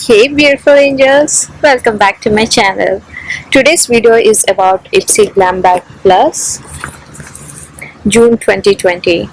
Hey beautiful angels, welcome back to my channel. Today's video is about Ipsy Glam Bag Plus June 2020.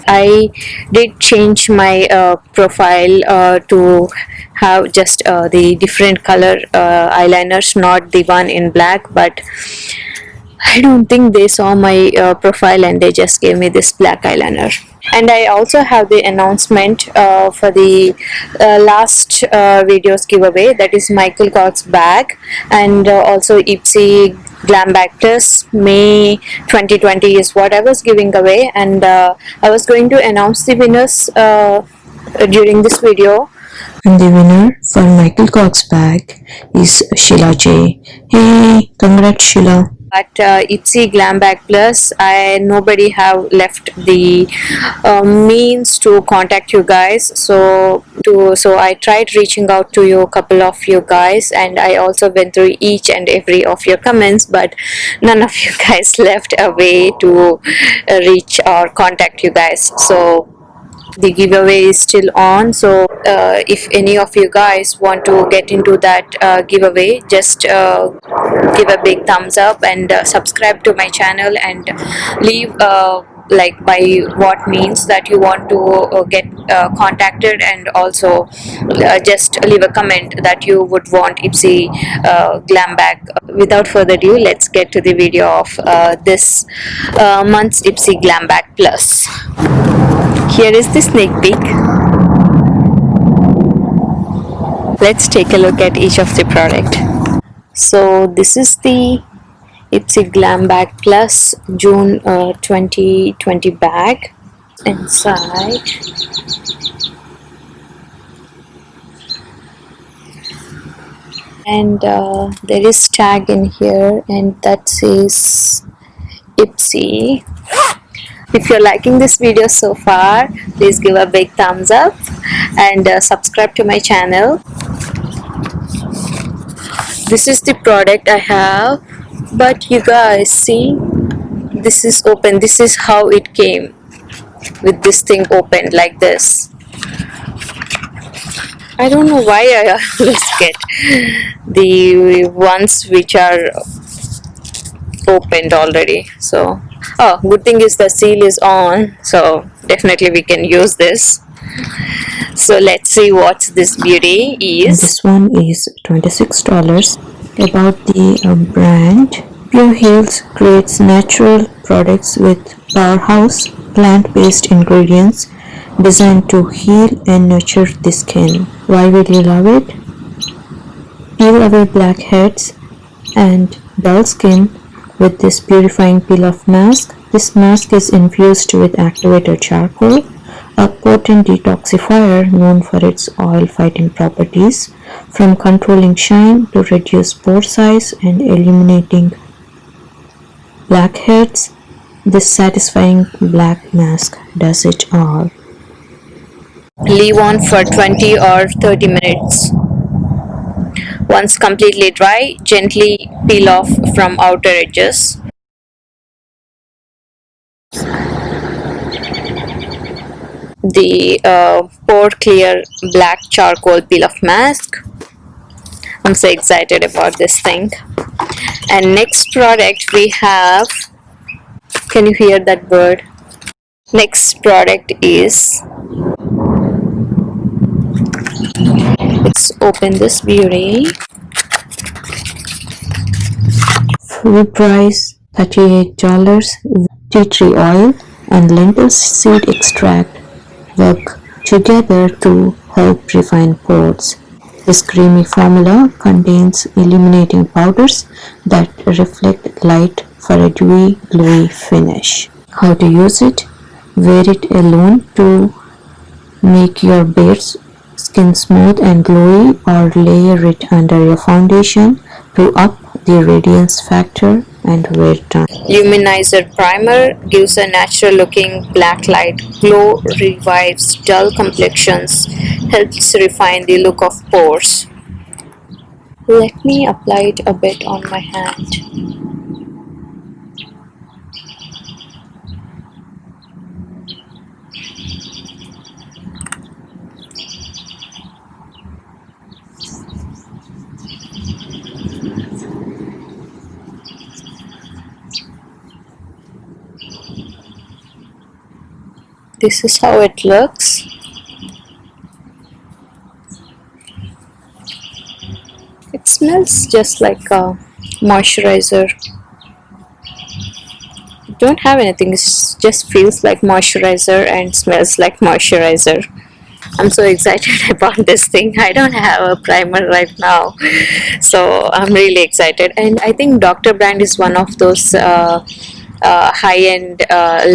I did change my profile to have just the different color eyeliners, not the one in black, but I don't think they saw my profile and they just gave me this black eyeliner. And I also have the announcement for the last videos giveaway, that is Michael Kors bag, and also Ipsy Glam Bag Plus May 2020 is what I was giving away, and I was going to announce the winners during this video. And the winner for Michael Kors bag is Sheila J. Hey, congrats Sheila. But Ipsy Glam Bag Plus, nobody have left the means to contact you guys. So I tried reaching out to you, a couple of you guys, and I also went through each and every of your comments, but none of you guys left a way to reach or contact you guys. So the giveaway is still on, so if any of you guys want to get into that giveaway, just give a big thumbs up and subscribe to my channel and leave like by what means that you want to get contacted, and also just leave a comment that you would want Ipsy Glam Bag. Without further ado, let's get to the video of this month's Ipsy Glam Bag Plus. Here is the sneak peek. Let's take a look at each of the product. So this is the Ipsy Glam Bag Plus June 2020 bag. Inside, and there is tag in here, and that says Ipsy. If you're liking this video so far, please give a big thumbs up and subscribe to my channel. This is the product I have, but you guys see, this is open. This is how it came, with this thing opened like this. I don't know why I always get the ones which are opened already. So oh, good thing is the seal is on, so definitely we can use this. So let's see what this beauty is. This one is $26. About the brand, Pure Heals creates natural products with powerhouse plant-based ingredients designed to heal and nurture the skin. Why will you love it? Peel away blackheads and dull skin with this purifying peel-off mask. This mask is infused with activated charcoal, a potent detoxifier known for its oil-fighting properties, from controlling shine to reduce pore size and eliminating blackheads. This satisfying black mask does it all. Leave on for 20 or 30 minutes. Once completely dry, gently peel off from outer edges. The pore clear black charcoal peel off mask. I'm so excited about this thing. And next product we have, can you hear that bird? Next product is, let's open this beauty. Full price $38. Tea tree oil and lentil seed extract work together to help refine pores. This creamy formula contains illuminating powders that reflect light for a dewy, glowy finish. How to use it? Wear it alone to make your bare skin smooth and glowy, or layer it under your foundation to up the radiance factor and wear it on. Luminizer primer gives a natural looking black light glow, revives dull complexions, helps refine the look of pores. Let me apply it a bit on my hand. This is how it looks. It smells just like a moisturizer. Don't have anything, it just feels like moisturizer and smells like moisturizer. I'm so excited about this thing. I don't have a primer right now, so I'm really excited. And I think Dr. Brand is one of those high-end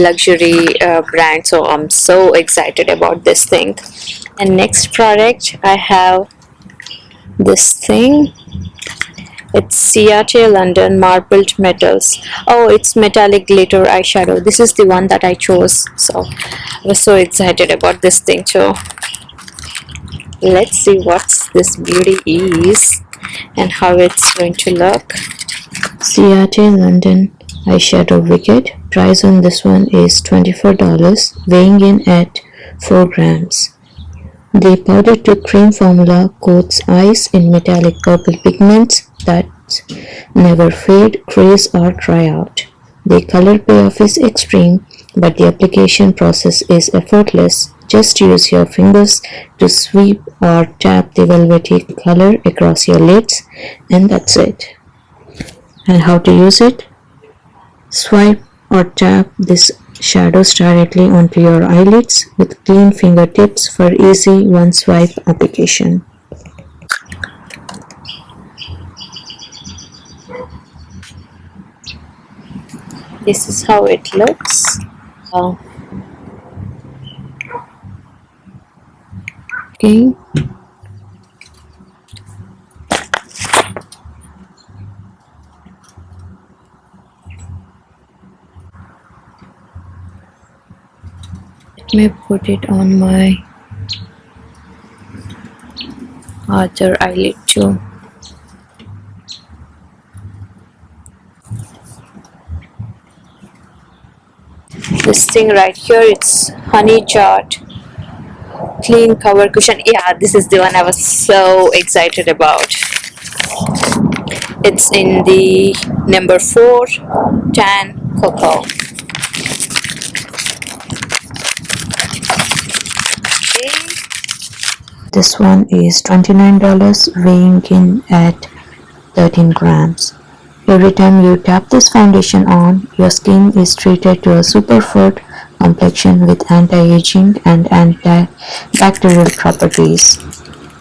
luxury brand, so I'm so excited about this thing. And next product I have this thing. It's Ciate London Marbled Metals. Oh, it's metallic glitter eyeshadow. This is the one that I chose, so I was so excited about this thing too. Let's see what this beauty is and how it's going to look. Ciate London eyeshadow wicked. Price on this one is $24, weighing in at 4 grams. The powder to cream formula coats eyes in metallic purple pigments that never fade, crease, or dry out. The color payoff is extreme, but the application process is effortless. Just use your fingers to sweep or tap the velvety color across your lids, and that's it. And how to use it? Swipe or tap this shadows directly onto your eyelids with clean fingertips for easy one swipe application. This is how it looks. Okay. Let me put it on my other eyelid too. This thing right here, it's Honey Chart Clean Cover Cushion. Yeah, this is the one I was so excited about. It's in the number 4 tan cocoa. Okay. This one is $29, weighing in at 13 grams. Every time you tap this foundation on, your skin is treated to a superfood complexion with anti-aging and antibacterial properties.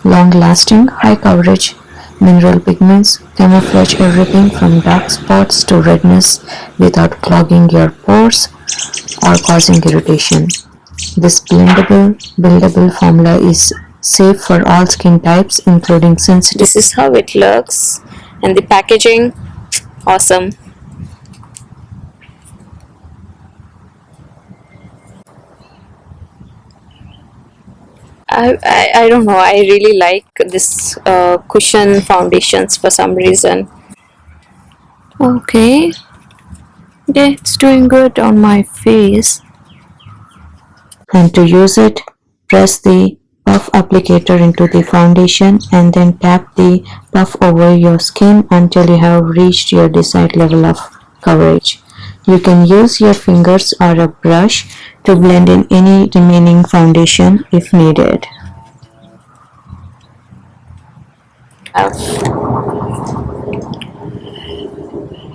Long-lasting, high-coverage mineral pigments camouflage everything from dark spots to redness without clogging your pores or causing irritation. This buildable formula is safe for all skin types, including sensitive. This is how it looks, and the packaging, awesome. I don't know, I really like this cushion foundations for some reason. Okay, yeah, it's doing good on my face. And to use it, press the puff applicator into the foundation and then tap the puff over your skin until you have reached your desired level of coverage. You can use your fingers or a brush to blend in any remaining foundation if needed.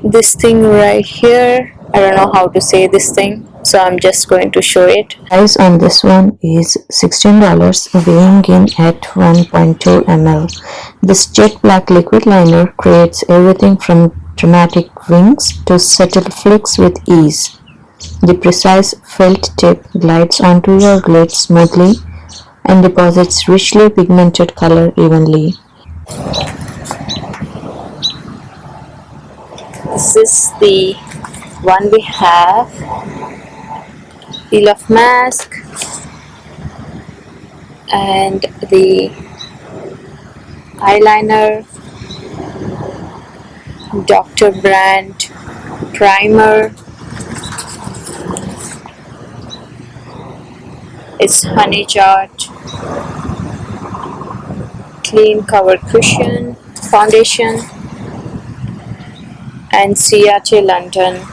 This thing right here, I don't know how to say this thing, so I'm just going to show it. Price on this one is $16, weighing in at 1.2 ml. This jet black liquid liner creates everything from dramatic wings to subtle flicks with ease. The precise felt tip glides onto your lid smoothly and deposits richly pigmented color evenly. This is the one we have. Peel off mask and the eyeliner, Dr. Brand primer. It's Honey Chart Clean Cover Cushion Foundation and Ciate London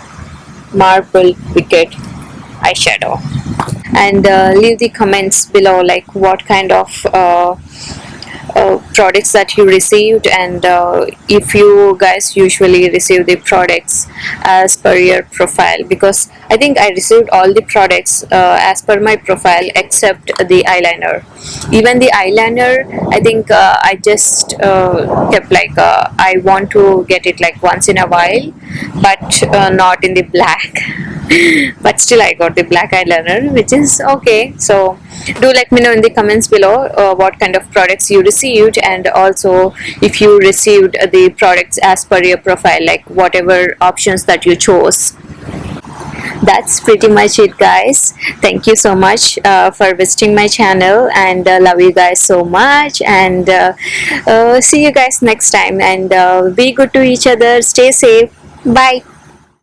Marble Wicked eyeshadow. and leave the comments below, like what kind of products that you received, and if you guys usually receive the products as per your profile, because I think I received all the products as per my profile except the eyeliner. Even the eyeliner, I think I just kept like I want to get it like once in a while, but not in the black. But still I got the black eyeliner, which is okay. So do let me know in the comments below what kind of products you received, and also if you received the products as per your profile, like whatever options that you chose. That's pretty much it, guys. Thank you so much for visiting my channel, and love you guys so much, and see you guys next time, and be good to each other, stay safe, bye.